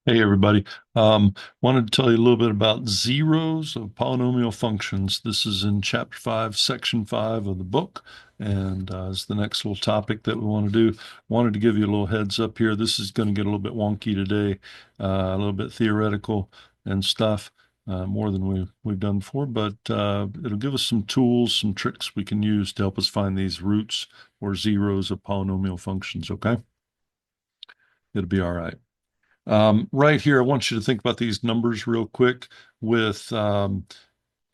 Hey everybody. Wanted to tell you a little bit about zeros of polynomial functions. This is in chapter 5, section 5 of the book, and it's the next little topic that we want to do. Wanted to give you a little heads up here. This is going to get a little bit wonky today, a little bit theoretical and stuff, more than we've done before, but it'll give us some tools, some tricks we can use to help us find these roots or zeros of polynomial functions, okay? It'll be all right. Right here, I want you to think about these numbers real quick with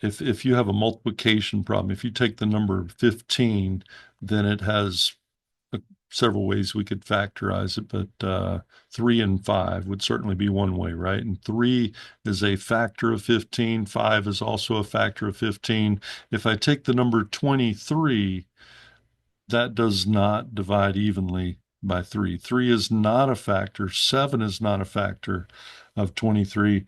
if you have a multiplication problem, if you take the number 15, then it has uh, several ways we could factorize it, but 3 and 5 would certainly be one way, right? And 3 is a factor of 15, 5 is also a factor of 15. If I take the number 23, that does not divide evenly by 3. 3 is not a factor. 7 is not a factor of 23.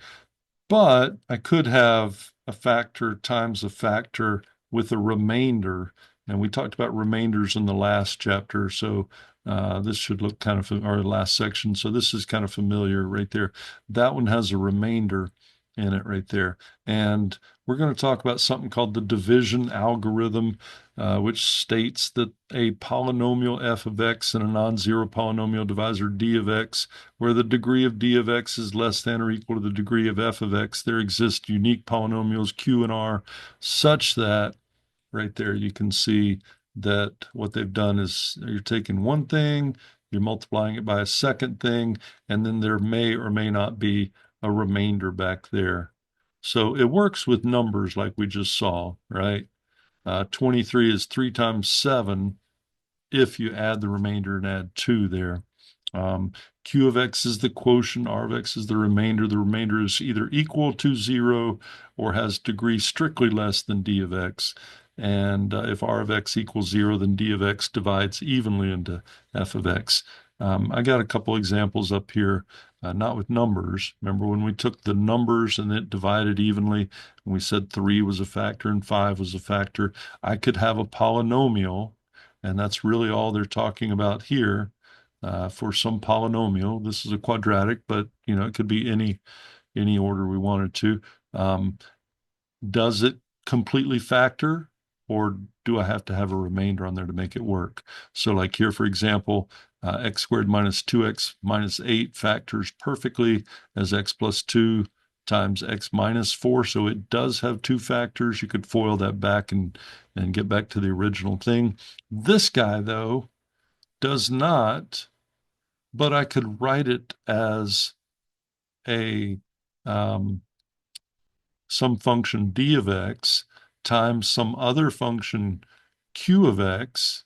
But I could have a factor times a factor with a remainder. And we talked about remainders in the last chapter. So this should look kind of, or last section. So this is kind of familiar right there. That one has a remainder in it right there. And we're going to talk about something called the division algorithm, which states that a polynomial f of x and a non-zero polynomial divisor d of x, where the degree of d of x is less than or equal to the degree of f of x, there exist unique polynomials q and r such that right there you can see that what they've done is you're taking one thing, you're multiplying it by a second thing, and then there may or may not be a remainder back there. So it works with numbers like we just saw, right? 23 is 3 times 7 if you add the remainder and add 2 there. Um, Q of x is the quotient, R of x is the remainder. The remainder is either equal to 0 or has degree strictly less than d of x. And if R of x equals 0, then d of x divides evenly into f of x. I got a couple examples up here, not with numbers. Remember when we took the numbers and it divided evenly, and we said 3 was a factor and 5 was a factor. I could have a polynomial, and that's really all they're talking about here, for some polynomial. This is a quadratic, but it could be any order we wanted to. Um, does it completely factor, or do I have to have a remainder on there to make it work? So like here, for example, x squared minus 2x minus 8 factors perfectly as x plus 2 times x minus 4. So it does have two factors. You could FOIL that back and get back to the original thing. This guy, though, does not, but I could write it as a um, some function d of x times some other function q of x,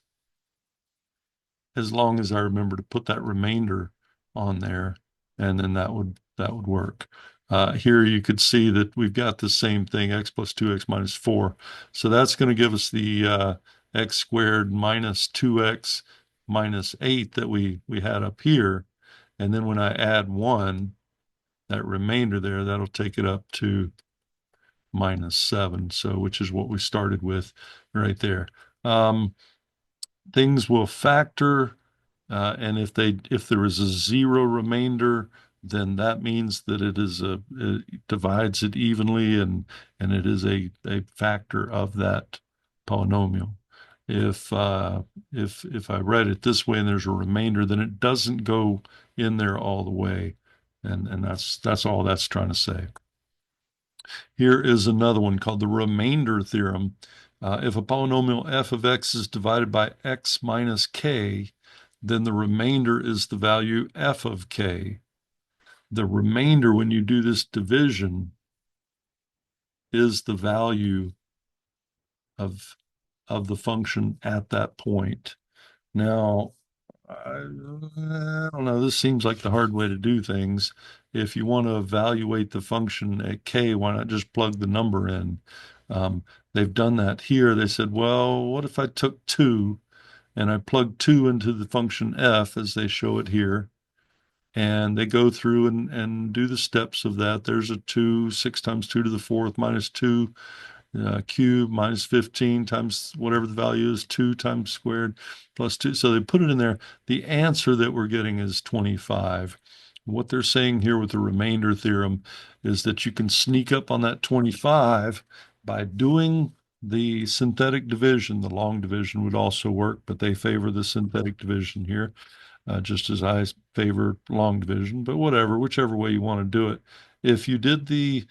as long as I remember to put that remainder on there, and then that would work. Here you could see that we've got the same thing, x plus 2x minus 4. So that's going to give us the x squared minus 2x minus 8 that we had up here. And then when I add 1, that remainder there, that'll take it up to minus 7. So, which is what we started with right there. Um, Things will factor, and if there is a zero remainder, then that means that it divides it evenly, and it is a factor of that polynomial. If if I read it this way and there's a remainder, then it doesn't go in there all the way, and that's all that's trying to say. Here is another one called the remainder theorem. If a polynomial f of x is divided by x minus k, then the remainder is the value f of k. The remainder, when you do this division, is the value of the function at that point. Now, I don't know, this seems like the hard way to do things. If you want to evaluate the function at k, why not just plug the number in? They've done that here. They said, well, what if I took 2 and I plugged 2 into the function f as they show it here? And they go through and do the steps of that. There's a 2, 6 times 2 to the fourth minus 2 cube minus 15 times whatever the value is, 2 times squared plus 2. So they put it in there. The answer that we're getting is 25. What they're saying here with the remainder theorem is that you can sneak up on that 25 by doing the synthetic division. The long division would also work, but they favor the synthetic division here, just as I favor long division, but whatever, whichever way you want to do it. If you did the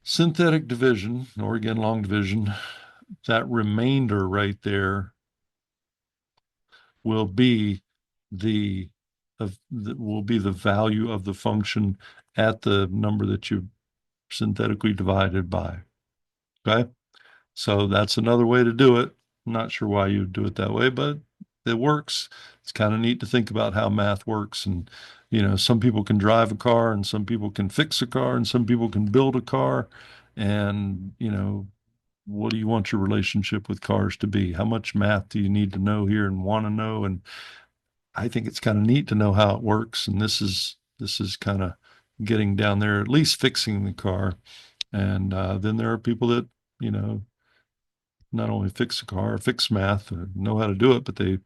synthetic division, or again, long division, that remainder right there will be the will be the value of the function at the number that you synthetically divided by. Okay. So that's another way to do it. I'm not sure why you would do it that way, but it works. It's kind of neat to think about how math works. And, some people can drive a car and some people can fix a car and some people can build a car. And, what do you want your relationship with cars to be? How much math do you need to know here and want to know? And I think it's kind of neat to know how it works. And this is kind of getting down there, at least fixing the car. And then there are people that, you know, not only fix a car, fix math, know how to do it, but they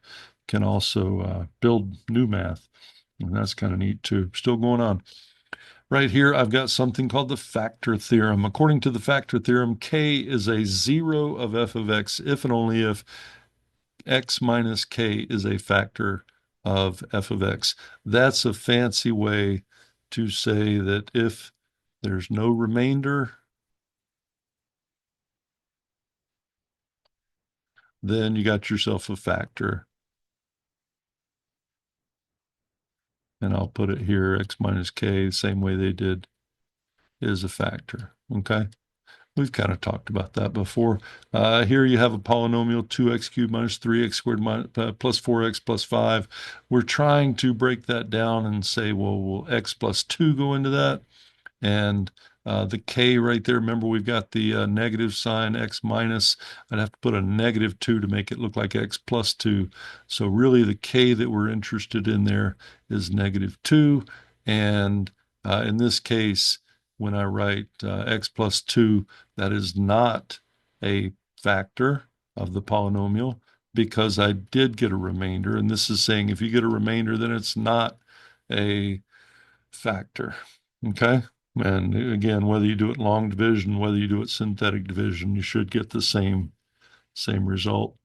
can also build new math. And that's kind of neat too. Still going on. Right here, I've got something called the factor theorem. According to the factor theorem, k is a zero of f of x if and only if x minus k is a factor of f of x. That's a fancy way to say that if there's no remainder, then you got yourself a factor. And I'll put it here, x minus k, the same way they did, is a factor. Okay. We've kind of talked about that before. Here you have a polynomial 2x cubed minus 3x squared plus 4x plus 5. We're trying to break that down and say, well, will x plus 2 go into that? And the k right there, remember we've got the negative sign, x minus. I'd have to put a negative 2 to make it look like x plus 2. So really the k that we're interested in there is negative 2. And in this case, when I write x plus 2, that is not a factor of the polynomial because I did get a remainder. And this is saying if you get a remainder, then it's not a factor. Okay. And again, whether you do it long division, whether you do it synthetic division, you should get the same result.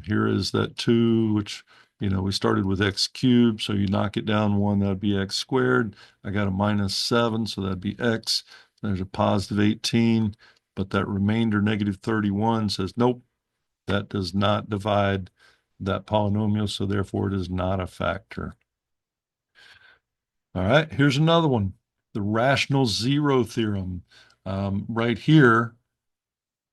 Here is that 2, which, we started with x cubed, so you knock it down 1, that would be x squared. I got a minus 7, so that'd be x. There's a positive 18, but that remainder, negative 31, says, nope, that does not divide that polynomial, so therefore it is not a factor. All right, here's another one, the rational zero theorem. Right here,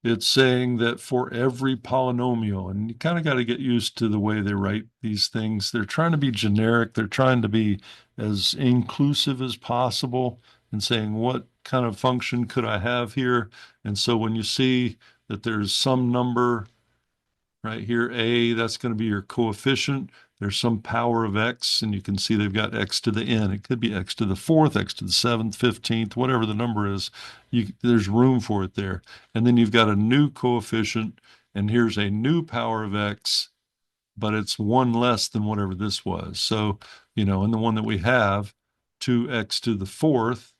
it's saying that for every polynomial, and you kind of got to get used to the way they write these things. They're trying to be generic. They're trying to be as inclusive as possible and saying, what kind of function could I have here? And so when you see that there's some number right here, a, that's going to be your coefficient. There's some power of x, and you can see they've got x to the n. It could be x to the fourth, x to the seventh, 15th, whatever the number is. There's room for it there. And then you've got a new coefficient, and here's a new power of x, but it's one less than whatever this was. So, in the one that we have, 2x to the fourth,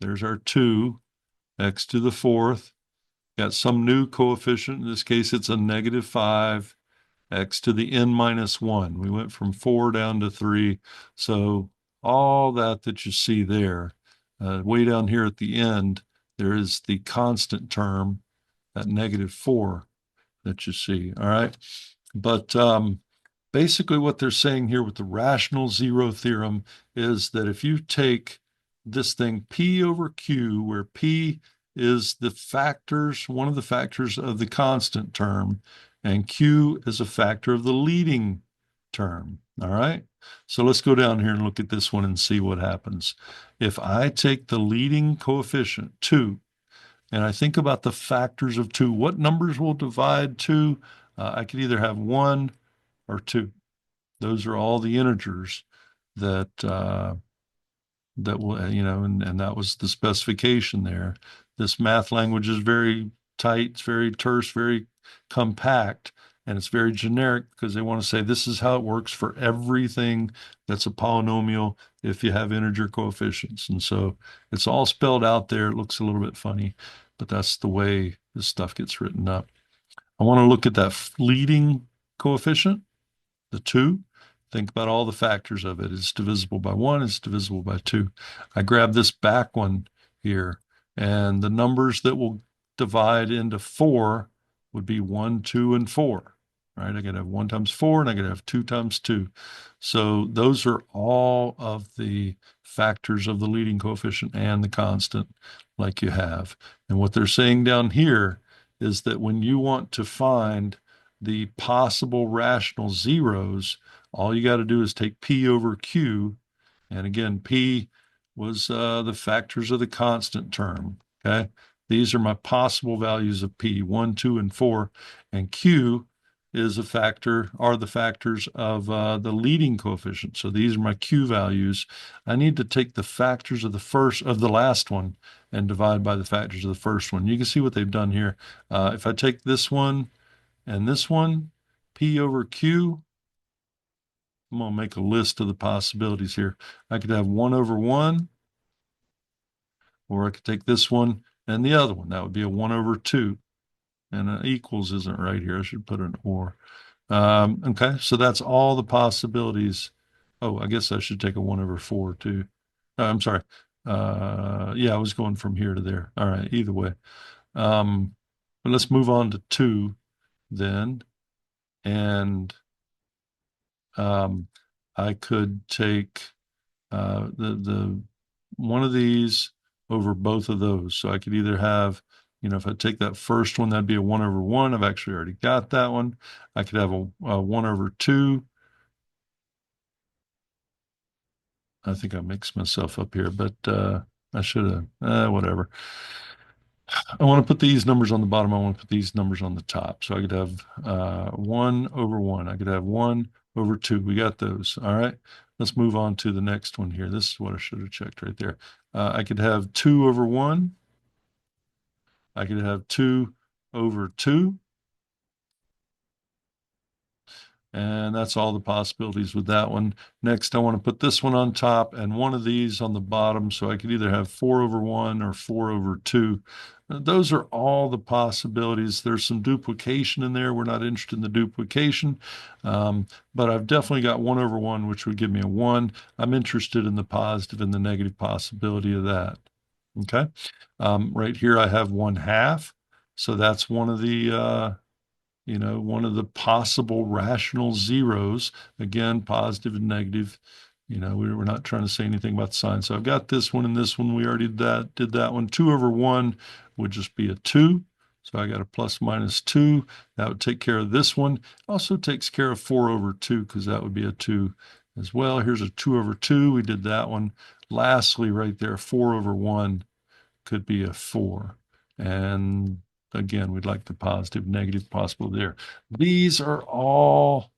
there's our 2, x to the fourth, got some new coefficient. In this case, it's a negative 5, x to the n minus 1. We went from 4 down to 3. So all that you see there, way down here at the end, there is the constant term, that negative 4 that you see. All right. But basically what they're saying here with the rational zero theorem is that if you take this thing P over Q, where P is the factors, one of the factors of the constant term, and Q is a factor of the leading term. All right. So let's go down here and look at this one and see what happens. If I take the leading coefficient, 2, and I think about the factors of 2, what numbers will divide 2? I could either have 1 or 2. Those are all the integers that that will, and that was the specification there. This math language is very tight, it's very terse, very compact. And it's very generic because they want to say this is how it works for everything that's a polynomial if you have integer coefficients. And so it's all spelled out there. It looks a little bit funny, but that's the way this stuff gets written up. I want to look at that leading coefficient, the 2. Think about all the factors of it. It's divisible by 1, it's divisible by 2. I grab this back one here, and the numbers that will divide into 4 would be 1, 2, and 4. Right? I got to have 1 times 4, and I got to have 2 times 2. So those are all of the factors of the leading coefficient and the constant like you have. And what they're saying down here is that when you want to find the possible rational zeros, all you got to do is take P over Q. And again, P was the factors of the constant term. Okay. These are my possible values of P, 1, 2, and 4. And Q is are the factors of the leading coefficient. So these are my Q values. I need to take the factors of the last one and divide by the factors of the first one. You can see what they've done here. If I take this one and this one, P over Q, I'm going to make a list of the possibilities here. I could have 1 over 1, or I could take this one and the other one. That would be a 1 over 2. And equals isn't right here. I should put an or. Okay, so that's all the possibilities. Oh, I guess I should take a 1 over 4 too. I'm sorry. Yeah, I was going from here to there. All right, either way. But let's move on to 2 then. And I could take the one of these over both of those. So I could either have, if I take that first one, that'd be a 1 over 1. I've actually already got that one. I could have a 1 over 2. I think I mixed myself up here, but I should have, whatever. I want to put these numbers on the bottom. I want to put these numbers on the top. So I could have 1 over 1. I could have 1 over 2. We got those. All right. Let's move on to the next one here. This is what I should have checked right there. I could have 2 over 1. I could have 2 over 2. And that's all the possibilities with that one. Next, I want to put this one on top and one of these on the bottom. So I could either have 4 over 1 or 4 over 2. Those are all the possibilities. There's some duplication in there. We're not interested in the duplication. But I've definitely got 1 over 1, which would give me a 1. I'm interested in the positive and the negative possibility of that. Okay. Right here, I have 1/2. So that's one of the possible rational zeros. Again, positive and negative. We're not trying to say anything about sign. So I've got this one and this one. We already did that one. 2 over 1 would just be a 2. So I got a plus minus 2. That would take care of this one. Also takes care of 4 over 2 because that would be a 2 as well. Here's a 2 over 2. We did that one. Lastly, right there, 4 over 1 could be a 4. And again, we'd like the positive, negative possible there. These are all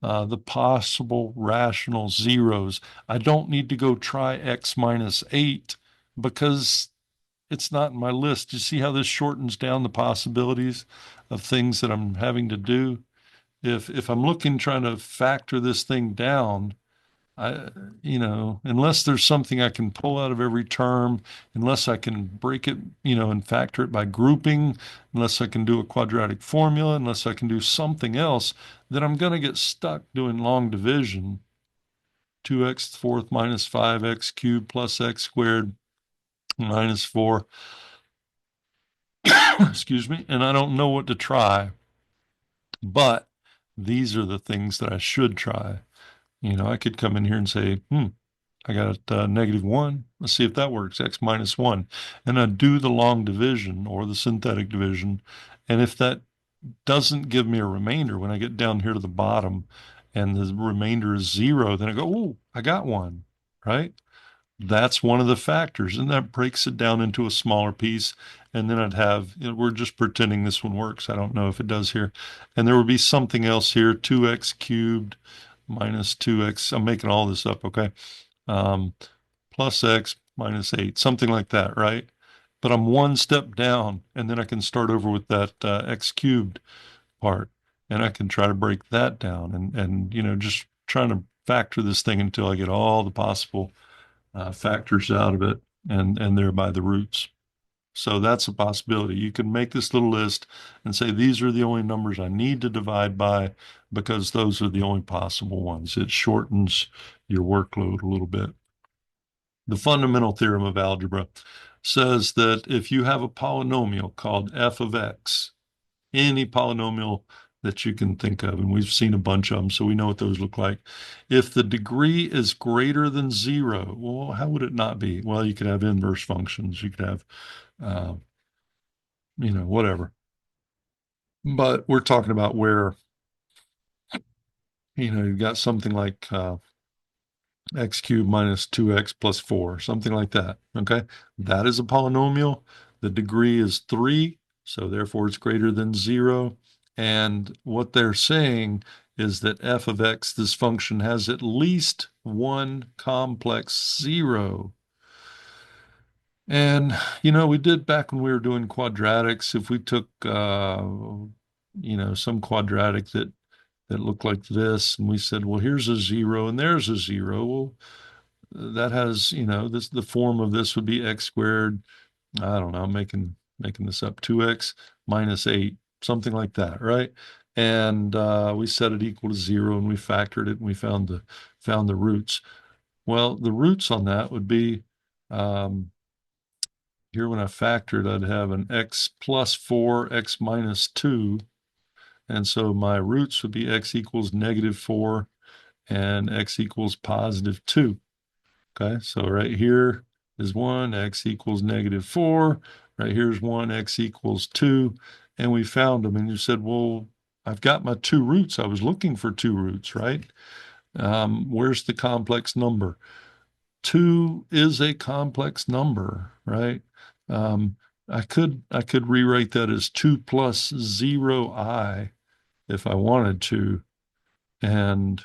the possible rational zeros. I don't need to go try x minus 8 because it's not in my list. You see how this shortens down the possibilities of things that I'm having to do? If I'm looking, trying to factor this thing down, unless there's something I can pull out of every term, unless I can break it, and factor it by grouping, unless I can do a quadratic formula, unless I can do something else, then I'm going to get stuck doing long division. 2x to the fourth minus 5x cubed plus x squared minus 4. Excuse me. And I don't know what to try, but these are the things that I should try. I could come in here and say, I got -1. Let's see if that works, x minus 1. And I do the long division or the synthetic division. And if that doesn't give me a remainder, when I get down here to the bottom and the remainder is 0, then I go, oh, I got 1, right? That's one of the factors. And that breaks it down into a smaller piece. And then I'd have, we're just pretending this one works. I don't know if it does here. And there would be something else here, 2x cubed minus 2x. I'm making all this up, okay? Plus x minus 8, something like that, right? But I'm one step down, and then I can start over with that x cubed part. and I can try to break that down and just trying to factor this thing until I get all the possible factors out of it and thereby the roots. So that's a possibility. You can make this little list and say, these are the only numbers I need to divide by because those are the only possible ones. It shortens your workload a little bit. The fundamental theorem of algebra says that if you have a polynomial called f of x, any polynomial that you can think of, and we've seen a bunch of them, so we know what those look like. If the degree is greater than zero, well, how would it not be? Well, you could have inverse functions, you could have, uh, whatever. But we're talking about where, you've got something like x cubed minus 2x plus 4, something like that. Okay. That is a polynomial. The degree is 3, so therefore it's greater than 0. And what they're saying is that f of x, this function, has at least one complex 0. And, we did back when we were doing quadratics, if we took, some quadratic that looked like this, and we said, well, here's a 0 and there's a 0. Well, that has, the form of this would be x squared. I don't know, making this up, 2x minus 8, something like that, right? And we set it equal to 0 and we factored it and we found the roots. Well, the roots on that would be um, here when I factored, I'd have an x plus 4, x minus 2. And so my roots would be x equals negative 4 and x equals positive 2. Okay, so right here is 1, x equals negative 4. Right here's 1, x equals 2. And we found them. And you said, well, I've got my two roots. I was looking for two roots, right? Where's the complex number? 2 is a complex number, right? Um, I could rewrite that as 2 plus 0i if I wanted to, and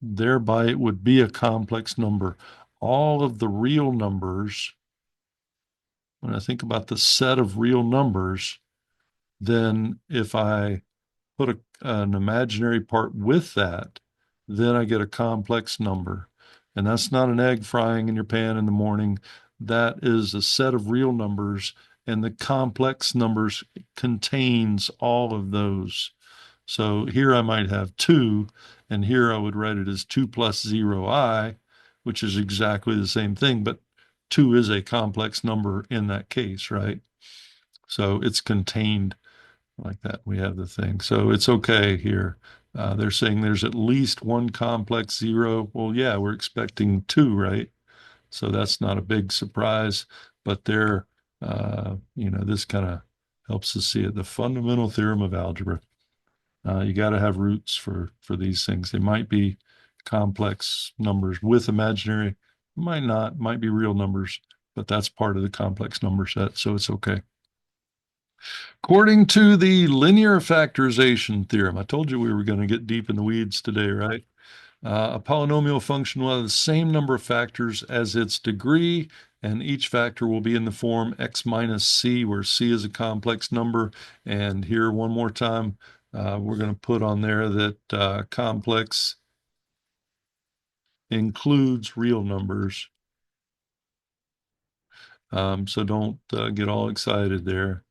thereby it would be a complex number. All of the real numbers, when I think about the set of real numbers, then if I put an imaginary part with that, then I get a complex number. And that's not an egg frying in your pan in the morning. That is a set of real numbers, and the complex numbers contains all of those. So here I might have 2, and here I would write it as 2 plus 0i, which is exactly the same thing, but 2 is a complex number in that case, right? So it's contained like that. We have the thing. So it's okay here. They're saying there's at least one complex 0. Well, yeah, we're expecting 2, right? So that's not a big surprise, but this kind of helps us see it. The fundamental theorem of algebra. You got to have roots for these things. They might be complex numbers with imaginary, might not, might be real numbers, but that's part of the complex number set, so it's okay. According to the linear factorization theorem, I told you we were going to get deep in the weeds today, right? A polynomial function will have the same number of factors as its degree, and each factor will be in the form x minus c, where c is a complex number. And here, one more time, we're going to put on there that complex includes real numbers. So don't get all excited there.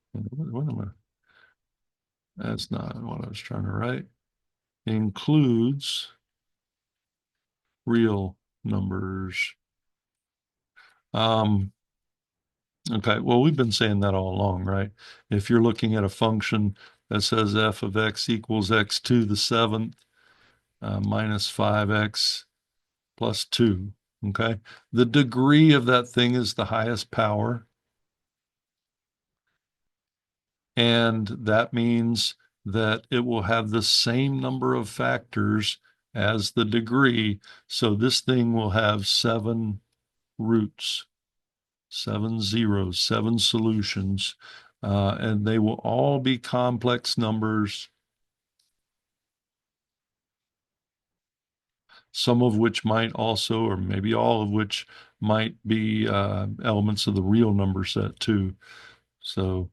That's not what I was trying to write. Includes real numbers. Um, Okay, well, we've been saying that all along, right? If you're looking at a function that says f of x equals x to the seventh minus 5x plus 2, okay? The degree of that thing is the highest power, and that means that it will have the same number of factors as the degree. So this thing will have 7 roots. 7 zeros, 7 solutions, and they will all be complex numbers, some of which might also, or maybe all of which might be elements of the real number set too. So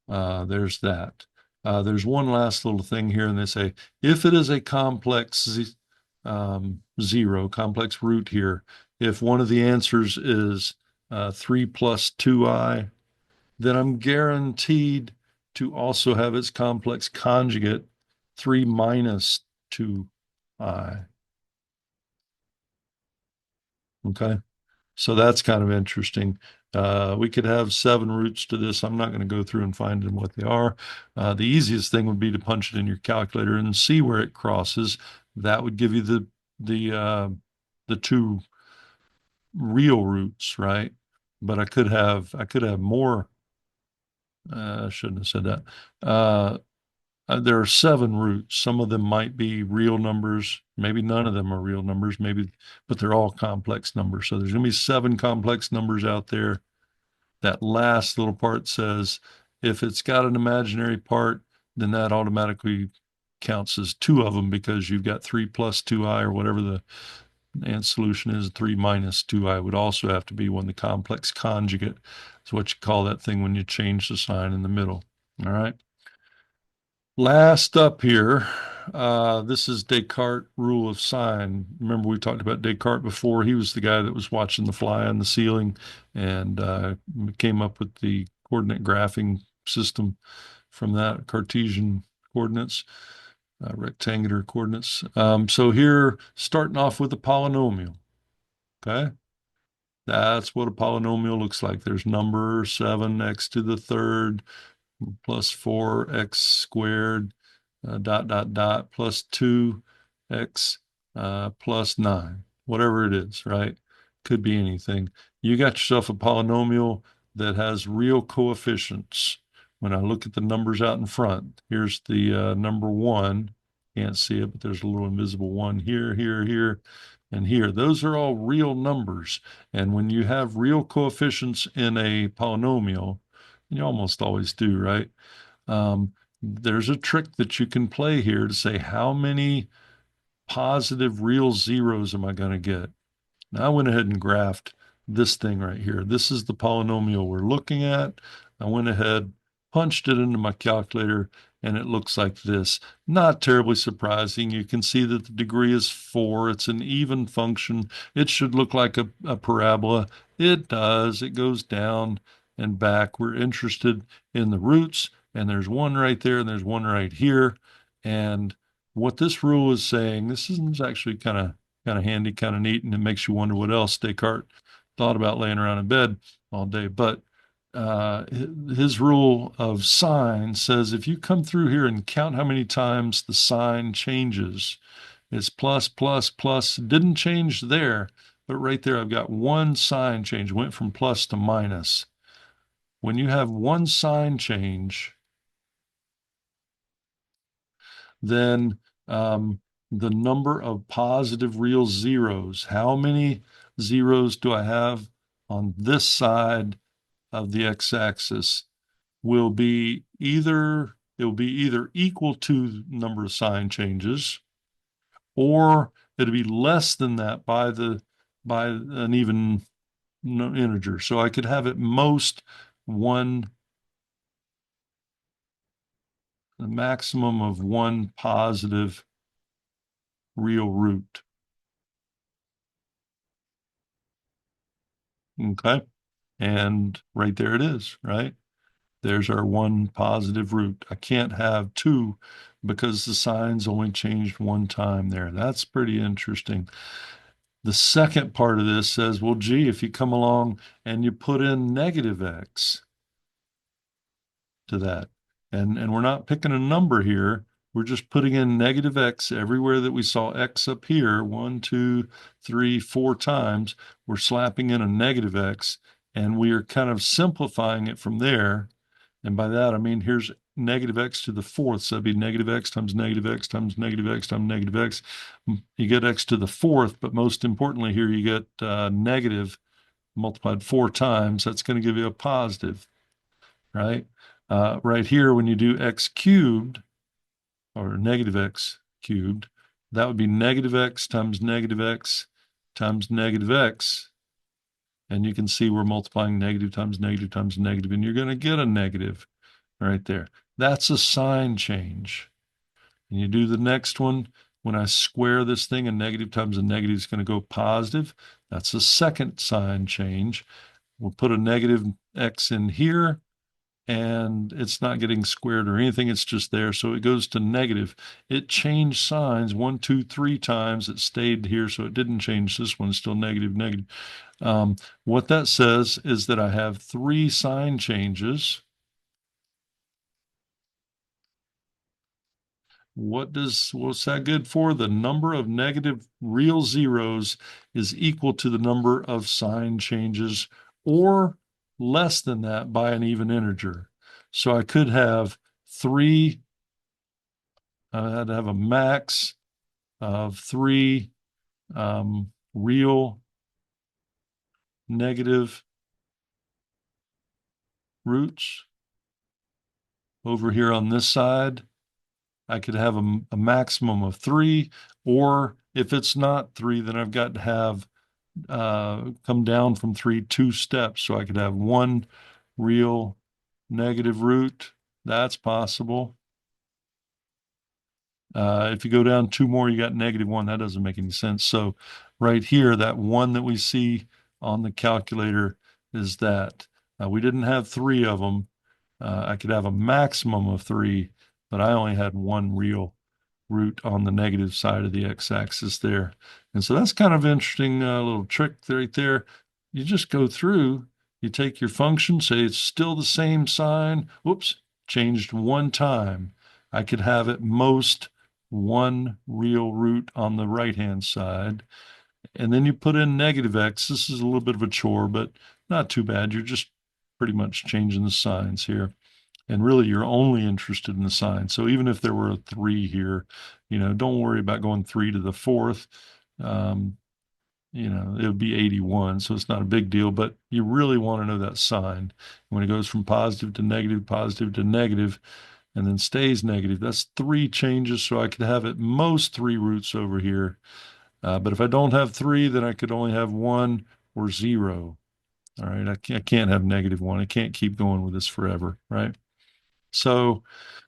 there's that. There's one last little thing here, and they say if it is a complex zero, complex root here, if one of the answers is 3 plus 2i, then I'm guaranteed to also have its complex conjugate 3 minus 2i. Okay. So that's kind of interesting. We could have seven roots to this. I'm not going to go through and find them what they are. The easiest thing would be to punch it in your calculator and see where it crosses. That would give you the two real roots, right? But I could have more. I shouldn't have said that. There are seven roots. Some of them might be real numbers. Maybe none of them are real numbers. Maybe, but they're all complex numbers. So there's going to be seven complex numbers out there. That last little part says if it's got an imaginary part, then that automatically counts as two of them because you've got 3 plus 2i or whatever the and solution is. 3 minus 2i would also have to be one. The complex conjugate is what you call that thing when you change the sign in the middle. All right. Last up here, this is Descartes' rule of sign. Remember, we talked about Descartes before. He was the guy that was watching the fly on the ceiling and came up with the coordinate graphing system from that, Cartesian coordinates, rectangular coordinates. So here, starting off with a polynomial, okay? That's what a polynomial looks like. There's number 7x to the third plus 4x squared dot dot dot plus 2x plus 9, whatever it is, right? Could be anything. You got yourself a polynomial that has real coefficients. When I look at the numbers out in front, here's the number one. Can't see it, but there's a little invisible one here, here, here, and here. Those are all real numbers. And when you have real coefficients in a polynomial, you almost always do, right? There's a trick that you can play here to say how many positive real zeros am I going to get? Now I went ahead and graphed this thing right here. This is the polynomial we're looking at. I went ahead, punched it into my calculator, and it looks like this. Not terribly surprising. You can see that the degree is 4. It's an even function. It should look like a parabola. It does. It goes down and back. We're interested in the roots, and there's one right there, and there's one right here. And what this rule is saying, this is actually kind of handy, kind of neat, and it makes you wonder what else Descartes thought about laying around in bed all day. But his rule of sign says if you come through here and count how many times the sign changes, it's plus, plus, plus. Didn't change there, but right there I've got one sign change, went from plus to minus. When you have one sign change, then the number of positive real zeros. How many zeros do I have on this side of the x-axis will be either it will be either equal to number of sign changes or it'll be less than that by an even integer. So I could have at most one, the maximum of one positive real root. Okay. And right there it is, right? There's our one positive root. I can't have two because the sign's only changed one time there. That's pretty interesting. The second part of this says, well, gee, if you come along and you put in negative x to that, and we're not picking a number here, we're just putting in negative x everywhere that we saw x up here, 1, 2, 3, 4 times, we're slapping in a negative x, and we are kind of simplifying it from there. And by that, I mean, here's negative x to the fourth. So that'd be negative x times negative x times negative x times negative x. You get x to the fourth, but most importantly here, you get negative multiplied 4 times. That's going to give you a positive, right? Right here, when you do x cubed or negative x cubed, that would be negative x times negative x times negative x. And you can see we're multiplying negative times negative times negative, and you're going to get a negative, right there. That's a sign change. And you do the next one. When I square this thing, a negative times a negative is going to go positive. That's a second sign change. We'll put a negative x in here, and it's not getting squared or anything. It's just there. So it goes to negative. It changed signs one, two, three times. It stayed here, so it didn't change this one. It's still negative, negative. Um, what that says is that I have three sign changes. What's that good for? The number of negative real zeros is equal to the number of sign changes or less than that by an even integer. So I could have three, I'd have a max of three real negative roots over here on this side. I could have a maximum of three, or if it's not three, then I've got to have come down from three two steps. So I could have one real negative root. That's possible. If you go down two more, you got negative one. That doesn't make any sense. So right here, that one that we see on the calculator is that. We didn't have three of them. I could have a maximum of three, but I only had one real root on the negative side of the x-axis there. And so that's kind of interesting little trick right there. You just go through, you take your function, say it's still the same sign. Whoops, changed one time. I could have at most one real root on the right-hand side. And then you put in negative x. This is a little bit of a chore, but not too bad. You're just pretty much changing the signs here. And really, you're only interested in the sign. So even if there were a three here, don't worry about going three to the fourth. Um, it would be 81, so it's not a big deal, but you really want to know that sign. When it goes from positive to negative, and then stays negative, that's three changes. So I could have at most three roots over here. But if I don't have three, then I could only have one or zero. All right. I can't have negative one. I can't keep going with this forever. Right. So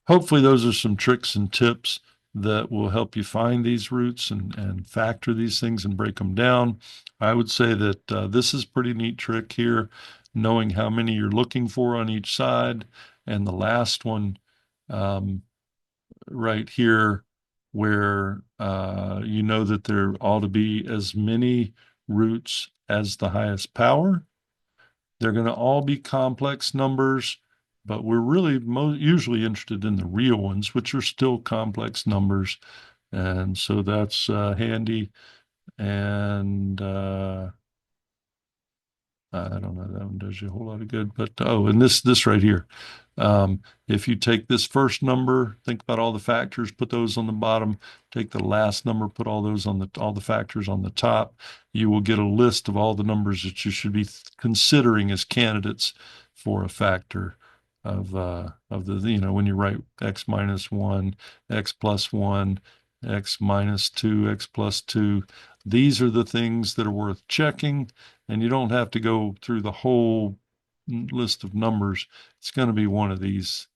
hopefully those are some tricks and tips that will help you find these roots and factor these things and break them down. I would say that this is a pretty neat trick here, knowing how many you're looking for on each side. And the last one um, right here, where you know that there ought to be as many roots as the highest power. They're going to all be complex numbers, but we're really usually interested in the real ones, which are still complex numbers. And so that's handy. And I don't know, that one does you a whole lot of good. But oh, and this right here. If you take this first number, think about all the factors, put those on the bottom, take the last number, put all the factors on the top, you will get a list of all the numbers that you should be considering as candidates for a factor of the, when you write x minus one, x plus one, x minus two, x plus two. These are the things that are worth checking, and you don't have to go through the whole list of numbers. It's going to be one of these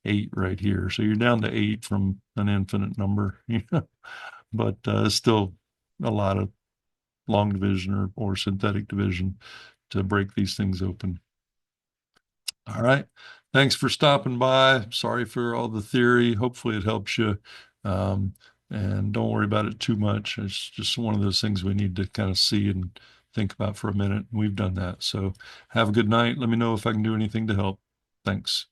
eight right here. So you're down to eight from an infinite number, but still a lot of long division or synthetic division to break these things open. All right. Thanks for stopping by. Sorry for all the theory. Hopefully it helps you. Um, and don't worry about it too much. It's just one of those things we need to kind of see and think about for a minute. We've done that. So have a good night. Let me know if I can do anything to help. Thanks.